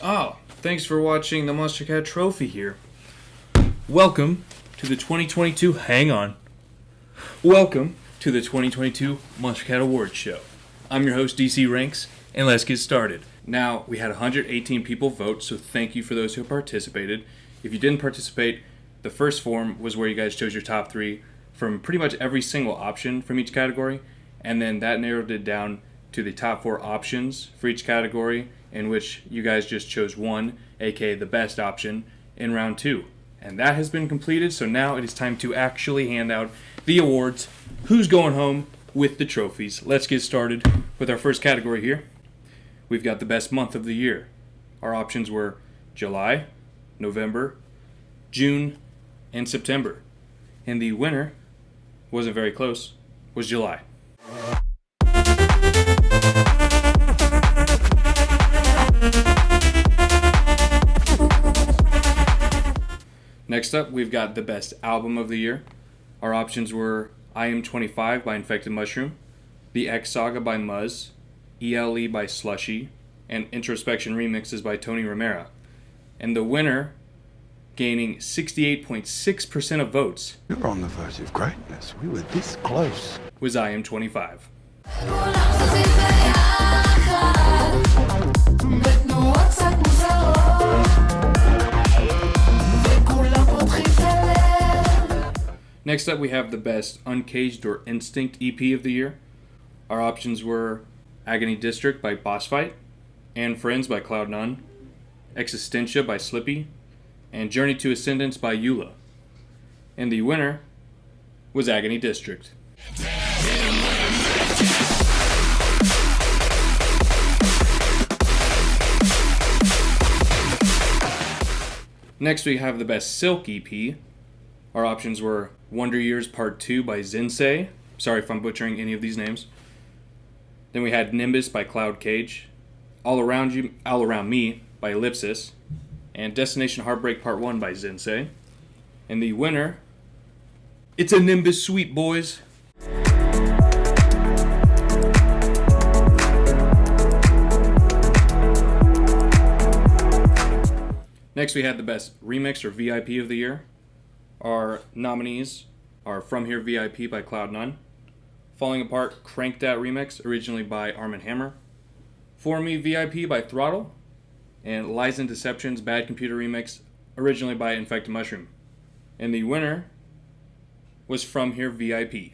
Oh, thanks for watching the Monstercat trophy here. Welcome to the 2022, Welcome to the 2022 Monstercat Awards Show. I'm your host, DC Ranks, and let's get started. Now, we had 118 people vote, so thank you for those who participated. If you didn't participate, the first form was where you guys chose your top three from pretty much every single option from each category, and then that narrowed it down to the top four options for each category, in which you guys just chose one, aka the best option, in round two. And that has been completed, so now it is time to actually hand out the awards. Who's going home with the trophies? Let's get started with our first category here. We've got the best month of the year. Our options were July, November, June, and September. And the winner, wasn't very close, was July. Next up, we've got the best album of the year. Our options were I Am 25 by Infected Mushroom, The X Saga by Muzz, ELE by Slushy, and Introspection Remixes by Tony Romera. And the winner, gaining 68.6% of votes, You're on the verge of greatness. We were this close. was I Am 25. Next up, we have the best Uncaged or Instinct EP of the year. Our options were Agony District by Boss Fight, and Friends by Cloud9, Existentia by Slippy, and Journey to Ascendance by Eula. And the winner was Agony District. Next, we have the best Silk EP. Our options were Wonder Years Part 2 by Zinsei. Sorry if I'm butchering any of these names. Then we had Nimbus by Cloud Cage, All Around Me by Ellipsis, and Destination Heartbreak Part 1 by Zinsei. And the winner, it's a Nimbus sweep, boys. Next, we had the best remix or VIP of the year. Our nominees are From Here VIP by Cloud9, Falling Apart Cranked Out Remix, originally by Arm & Hammer, For Me VIP by Throttle, and Lies and Deceptions Bad Computer Remix, originally by Infected Mushroom. And the winner was From Here VIP.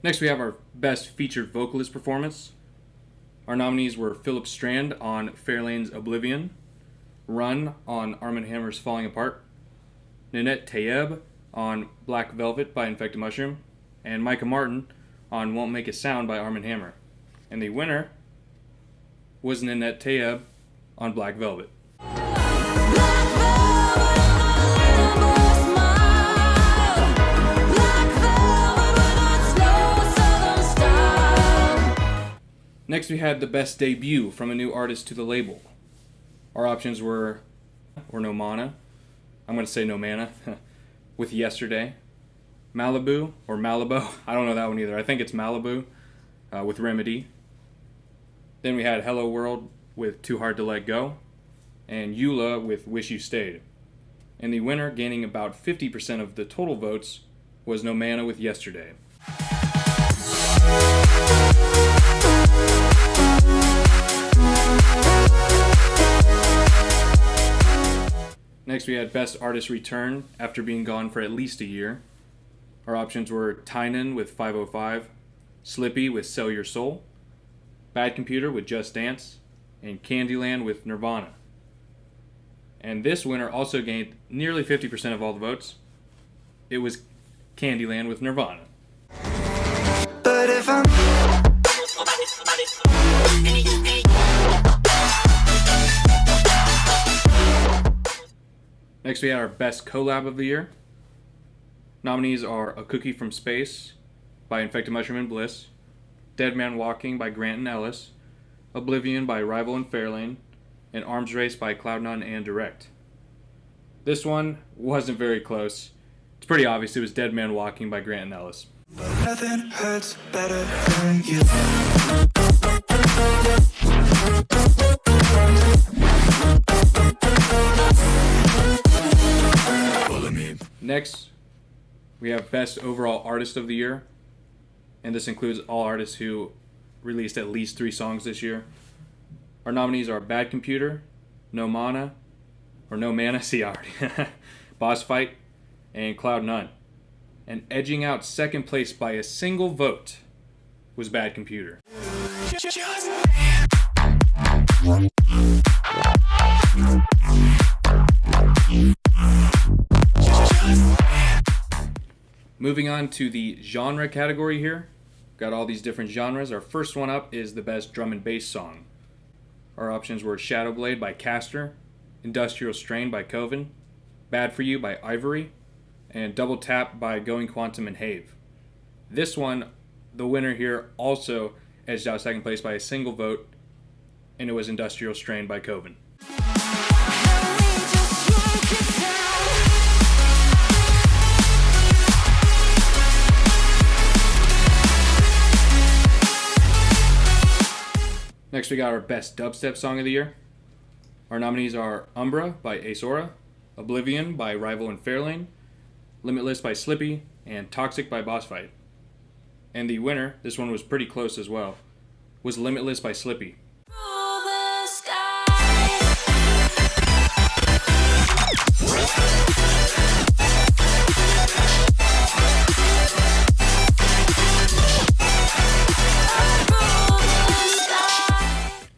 Next, we have our best featured vocalist performance. Our nominees were Philip Strand on Fairlane's Oblivion, Run on Arm & Hammer's Falling Apart, Nanette Tayeb on Black Velvet by Infected Mushroom, and Micah Martin on Won't Make a Sound by Arm & Hammer. And the winner was Nanette Tayeb on Black Velvet. Next, we had the best debut from a new artist to the label. Our options were No Mana, I'm going to say No Mana, with Yesterday, Malibu, or Malibu, I don't know that one either, I think it's Malibu, with Remedy. Then we had Hello World with Too Hard to Let Go, and Eula with Wish You Stayed. And the winner, gaining about 50% of the total votes, was No Mana with Yesterday. Next, we had Best Artist Return after being gone for at least a year. Our options were Tynan with 505, Slippy with Sell Your Soul, Bad Computer with Just Dance, and Candyland with Nirvana. And this winner also gained nearly 50% of all the votes. It was Candyland with Nirvana. But if I'm... Next, we had our best collab of the year. Nominees are A Cookie from Space by Infected Mushroom and Bliss, Dead Man Walking by Grant and Ellis, Oblivion by Rival and Fairlane, and Arms Race by Cloud9 and Direct. This one wasn't very close. It's pretty obvious. It was Dead Man Walking by Grant and Ellis. Nothing hurts better than you. Next, we have Best Overall Artist of the Year. And this includes all artists who released at least 3 songs this year. Our nominees are Bad Computer, No Mana, see already, Boss Fight, and Cloud None. And edging out second place by a single vote was Bad Computer. Moving on to the genre category here. Got all these different genres. Our first one up is the best drum and bass song. Our options were Shadowblade by Castor, Industrial Strain by Coven, Bad For You by Ivory, and Double Tap by Going Quantum and Have. This one, the winner here, also edged out second place by a single vote, and it was Industrial Strain by Coven. Next, we got our Best Dubstep Song of the Year. Our nominees are Umbra by Ace Oblivion by Rival and Fairlane, Limitless by Slippy, and Toxic by Boss Fight. And the winner, this one was pretty close as well, was Limitless by Slippy.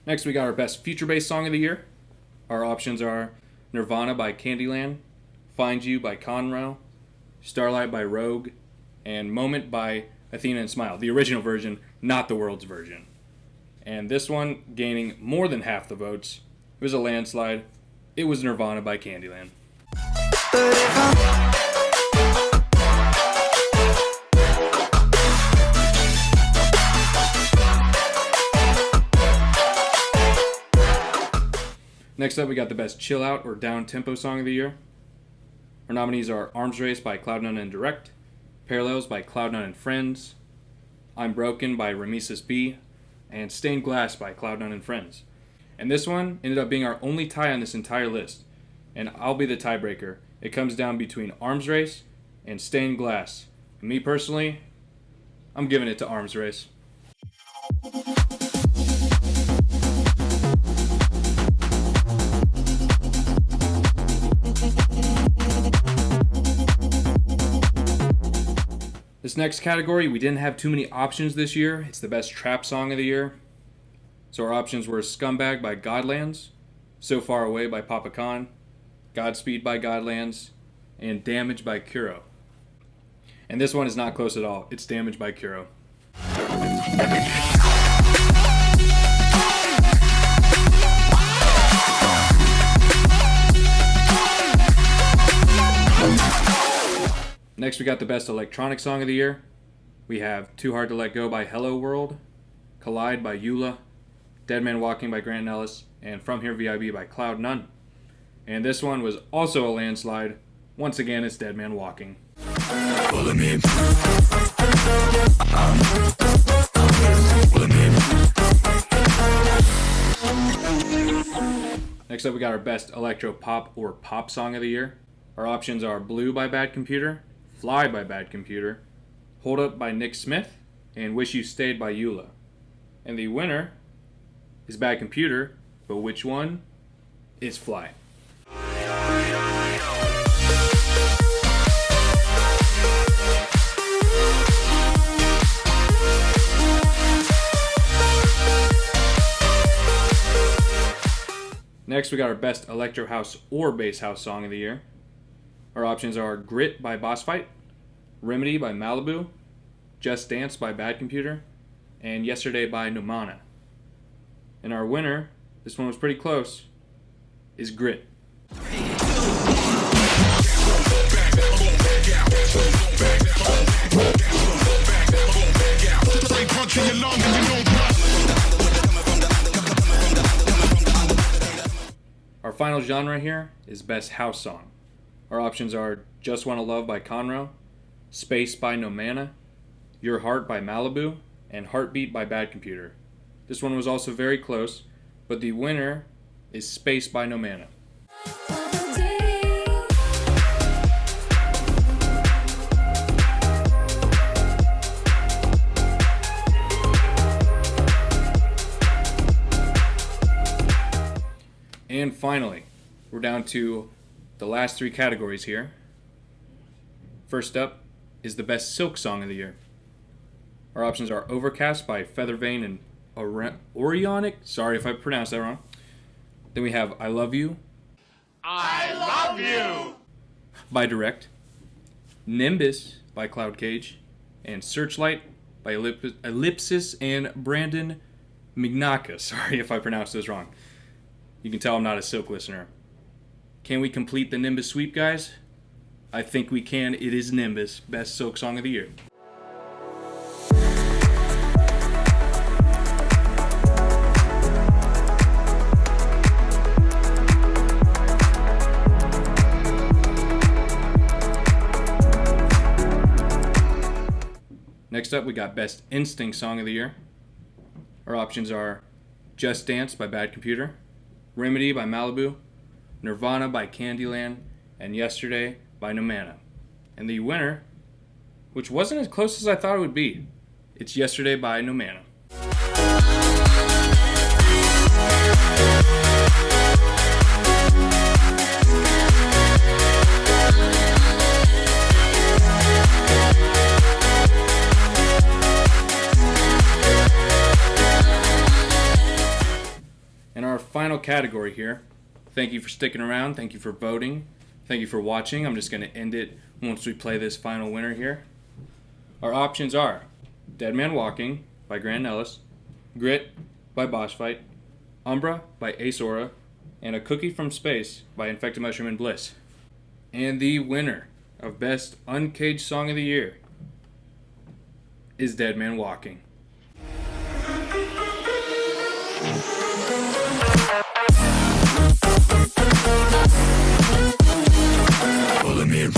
Next, we got our Best Future-Based Song of the Year. Our options are Nirvana by Candyland, Find You by Conroe, Starlight by Rogue, and Moment by Athena and Smile. The original version, not the world's version. And this one, gaining more than half the votes, it was a landslide. It was Nirvana by Candyland. Next up, we got the Best Chillout or Downtempo Song of the Year. Our nominees are Arms Race by Cloud9 and Direct, Parallels by Cloud9 and Friends, I'm Broken by Ramesis B, and Stained Glass by Cloud9 and Friends. And this one ended up being our only tie on this entire list, and I'll be the tiebreaker. It comes down between Arms Race and Stained Glass. And me personally, I'm giving it to Arms Race. This next category, we didn't have too many options this year. It's the Best Trap Song of the Year. So our options were Scumbag by Godlands, So Far Away by Papa Khan, Godspeed by Godlands, and Damage by Kuro. And this one is not close at all. It's Damage by Kuro. Next, we got the Best Electronic Song of the Year. We have Too Hard to Let Go by Hello World, Collide by Eula, Dead Man Walking by Grant and Ellis, and From Here VIB by Cloud None. And this one was also a landslide. Once again, it's Dead Man Walking. Next up, we got our Best Electro-pop or Pop Song of the Year. Our options are Blue by Bad Computer, Fly by Bad Computer, Hold Up by Nick Smith, and Wish You Stayed by Eula. And the winner is Bad Computer, but which one is Fly? Next, we got our Best Electro House or Bass House Song of the Year. Our options are Grit by Boss Fight, Remedy by Malibu, Just Dance by Bad Computer, and Yesterday by Nomana. And our winner, this one was pretty close, is Grit. Our final genre here is Best House Song. Our options are Just Wanna Love by Conroe, Space by No Mana, Your Heart by Malibu, and Heartbeat by Bad Computer. This one was also very close, but the winner is Space by No Mana. And finally, we're down to the last three categories here. First up is the best Silk song of the year. Our options are Overcast by Feathervane and Orionic. Sorry if I pronounced that wrong. Then we have I Love You. I love you! By Direct. Nimbus by Cloudcage. And Searchlight by Ellipsis and Brandon Mignacca. Sorry if I pronounced those wrong. You can tell I'm not a Silk listener. Can we complete the Nimbus sweep, guys? I think we can. It is Nimbus, best Silk song of the year. Next up, we got best Instinct song of the year. Our options are Just Dance by Bad Computer, Remedy by Malibu, Nirvana by Candyland, and Yesterday by No Mana. And the winner, which wasn't as close as I thought it would be, it's Yesterday by No Mana. And our final category here. Thank you for sticking around. Thank you for voting. Thank you for watching. I'm just going to end it once we play this final winner here. Our options are Dead Man Walking by Grant Ellis, Grit by Boss Fight, Umbra by Ace Aura, and A Cookie from Space by Infected Mushroom and Bliss. And the winner of Best Uncaged Song of the Year is Dead Man Walking. Pulling me in.